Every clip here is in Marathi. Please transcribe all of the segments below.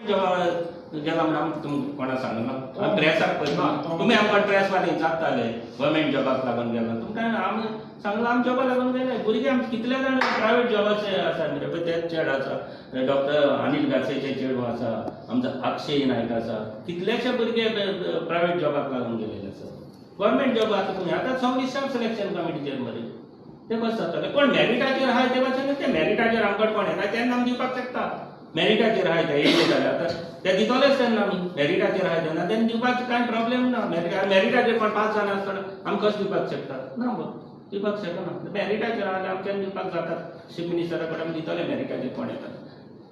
गेला म्हणून आमकां कोणा सांगना प्रेसाक पळयता तुमी आमकां प्रेसवाले जाताले गव्हर्मेंट जॉबाक लागून गेला तुमकां आमी सांगला आमी जॉबाक लागून गेले भुरगे आमचे कितले जाण प्रायवेट जॉबाचे आसा म्हणजे तेच चेड आसा डॉक्टर अनिल गासेचे चेडूं आसा आमचो अक्षय नायक आसा कितलेशे भुरगे प्रायवेट जॉबाक लागून गेलेले आसा गव्हर्मेंट जॉब आतां तुमी आतां 26 सिलेक्शन कमिटीचेर मरे ते कशें जातलें कोण मेरिटाचेर आहाय ते भाशेन ते मेरिटाचेर आमकां कोण येता तेन्ना आमी दिवपाक शकता मेरिटाचेर आहाय ते येयले जाल्यार आतां ते दितलेच तेन्ना आमी मेरिटाचेर आहाय तेन्ना तेन्ना दिवपाक कांय प्रॉब्लेम ना मेरिटाचेर कोण 5 जाण आसतना आमी कशें दिवपाक शकता ना दिवपाक शकना मेरिटाचेर आहा आमच्यान दिवपाक जाता चीफ मिनिस्टरा कडेन आमी दितले मेरिटाचेर कोण येता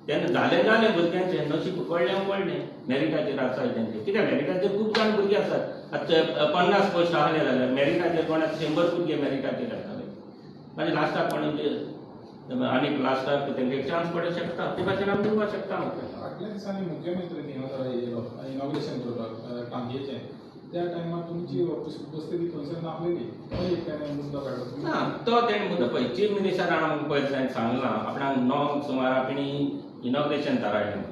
तेन्ना जालें भुरग्यांचें नशीब पडलें मेरिटाचेर आसा तेंचे कित्याक मेरिटाचेर खूब जाण भुरगे आसात आतां 50 पोस्ट आहले जाल्यार मेरिटाचेर कोणाक 100 भुरगे मेरिटाचेर येताले म्हणजे लास्टाक कोण आनी लास्टाक तेंका एक चान्स पडूंक शकता ते भाशेन आमी दिवपाक शकता फाटल्या दिसांनी मुख्यमंत्री इनॉग्रेशन करपाक टांगयेचें त्या टायमार तुमची उपस्थिती थंयसर नासलेली तो मुद्दो काडलो ना तो तेणें मुद्दो पळय चीफ मिनिस्टरान आमकां पयलीं सांगलां आपणाक 9 सुमार आपणी इनॉग्रेशन थारायलें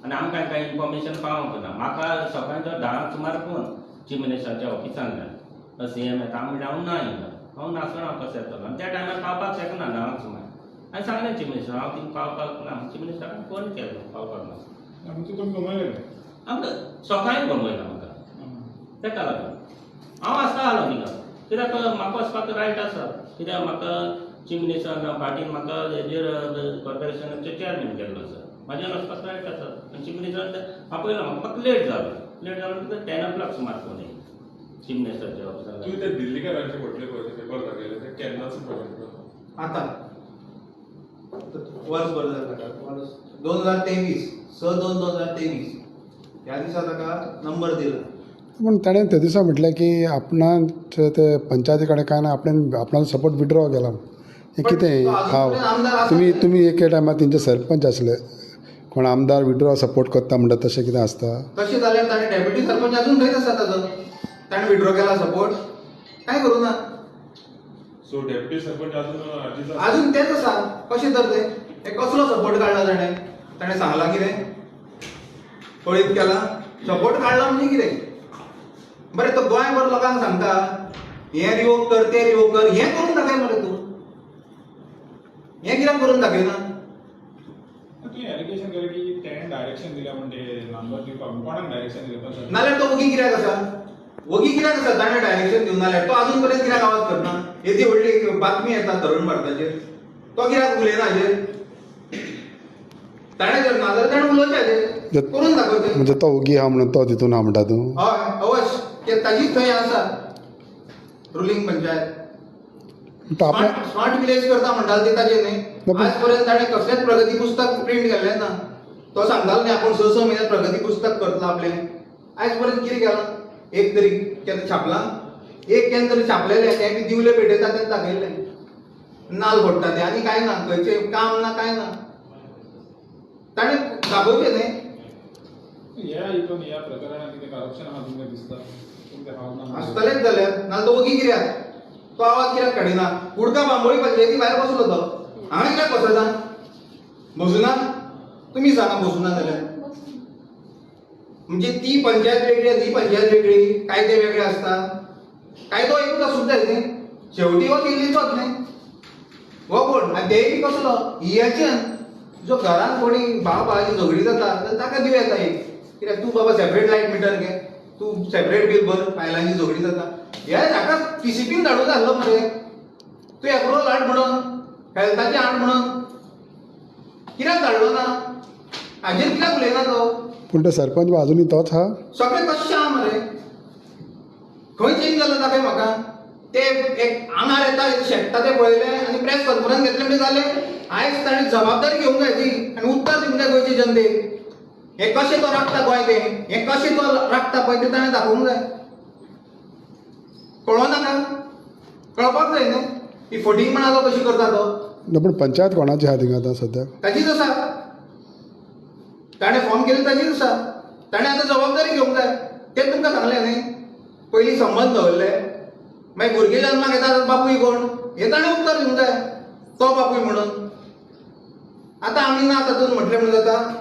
आनी आमकां कांय इन्फॉर्मेशन पावोंक ना म्हाका सकाळचो 10 सुमार फोन चीफ मिनिस्टराच्या ऑफिसान जाय सीएम येता म्हणजे हांव ना येयला हांव नासतना कसो येतलो आनी त्या टायमार पावपाक शकना 9 सुमार हांवें सांगलें चीफ मिनिस्टर हांव थिंगा पावपाक ना चीफ मिनिस्टरान फोन केलो पावपाक ना म्हणजे तुमी गमयले आमकां सकाळीं गमयला म्हाका तेका लागून हांव आसता आलो थिंगा कित्याक म्हाका वचपाक रायट आसा कित्याक म्हाका चीफ मिनिस्टर पार्टीन म्हाका हेजेर कॉर्पोरेशनाचो चेअरमॅन केल्लो आसा म्हाज्यान वचपाक रायट आसा आनी चीफ मिनिस्टरान आपयलो म्हाका लेट जालो म्हणटकच 10 o'clock सुमार फोन येयलो चीफ मिनिस्टरच्या ऑफिसान तुम्ही ते दिल्लीकरांचे म्हटले पळय पेपर दाखयले ते केन्नाच पळय आता वर्स भर जाता 2023 6/2/2023 ह्या दिसा ताका नंबर दिला पण ताणें त्या दिसा म्हटलें की आपणान ते पंचायती कडेन कांय ना आपणान सपोर्ट विड्रॉ केला हें कितें तुमी एके टायमार तेंचे सरपंच आसले कोण आमदार विड्रॉ सपोर्ट करता म्हणटा तशें कितें आसता तशें जाल्यार ताणें डेप्युटी सरपंच अजून थंयच आसा ताजो ताणें विड्रॉ केला सपोर्ट काय करूं ना सो डेप्युटी सरपंच अजून तेच आसा कशें तर ते कसलो सपोर्ट काडला ताणें सांगलां कितें पळयत केला सपोर्ट काडला म्हणजे कितें बरें तो गोंयभर लोकांक सांगता हें रिवोक कर तें रिवोक कर हें करून दाखय मरे तूं हें कित्याक करून दाखयना तुवें एलिगेशन केलें की तेणें डायरेक्शन दिल्या म्हणजे नंबर दिवपाक कोणाक डायरेक्शन दिलें नाल्यार तो वगी कित्याक आसा ताणें डायरेक्शन दिवन नाल्यार तो अजून पर्यंत कित्याक आवाज करना येदी व्हडली बातमी येता तरुण भारताचेर तो कित्याक उलयना हाजेर ताणें जर ना जाल्यार ताणें उलोवचें हाजेर करून दाखोवचें म्हणजे तो ओगी आहा म्हणून तो तितून आहा म्हणटा तूं हय अवश्य की ताजीच थंय आसा रुलींग पंचायत स्मार्ट विलेज करता म्हणटालो ते ताजेर न्ही आज पर्यंत ताणें कसलेंच प्रगती पुस्तक प्रिंट केल्लें ना तो सांगतालो न्ही आपूण 6 म्हयन्यांत प्रगती पुस्तक करतलो आपलें आयज पर्यंत कितें केलां एक तरी केन्ना छापलां केन्ना तरी छापलेलें तें बी दिवले पेटयता तें दाखयल्लें नाल्ल फोडटा तें आनी कांय ना खंयचें काम ना कांय ना ताणें दाखोवचें न्ही ह्या हितून ह्या प्रकरणात कितें करप्शन आहा तुमकां दिसता तुमकां भावना आसतलेंच जाल्यार नाल्यार तो वगी कित्याक तो आवाज कित्याक काडिना कुडका बांबोळी पंचायती भायर बसलो तो हांगा कित्याक बसता बसूना तुमी सांगा बसूना जाल्यार म्हणजे ती पंचायत वेगळी ही पंचायत वेगळी कायदे वेगळे आसता कायदो एकूच आसूंक जाय न्ही शेवटी हो दिल्लीचोच न्ही हो कोण आनी तेय कसलो हियाच्यान जो घरान कोणी भाव भावाची झगडी जाता जाल्यार ताका दिव येता एक कित्याक तूं बाबा सेपरेट लायट मिटर घे तूं सेपरेट बील भर बायलांची झगडी जाता हे हाका PCPन धाडूंक जाल्लो मरे तूं एप्रुवल हाड म्हणून हेल्थाचें हाड म्हणून कित्याक धाडलो ना हाजेर कित्याक उलयना तो पूण तो सरपंच अजूनय तोच आहा सगळें कशें आहा मरे खंय चेंज जालो दाखय म्हाका ते एक आंगार येता शेकता ते पळयलें आनी प्रेस कॉन्फरन्स घेतले म्हणजे जालें आयज ताणें जबाबदारी घेवंक जाय ती आनी उत्तर दिवंक जाय गोंयचे जनतेक हे कशें तो राखता गोंय तें हे कशें तो राखता पळय तें ताणें दाखोवंक जाय कळोनाका कळपाक जाय न्ही ही फटींगपणां तो कशी करता तो पूण पंचायत कोणाची आहा थिंगा आतां सद्याक ताचीच आसा ताणें फॉर्म केलें ताचीच आसा ताणें आतां जबाबदारी घेवंक जाय तें तुमकां सांगलें न्ही पयलीं संबंद दवरले मागीर भुरगे जल्माक येता बापूय कोण हें ताणें उत्तर दिवंक जाय तो बापूय म्हणून आतां आमी ना तातूंत म्हटलें म्हणून जाता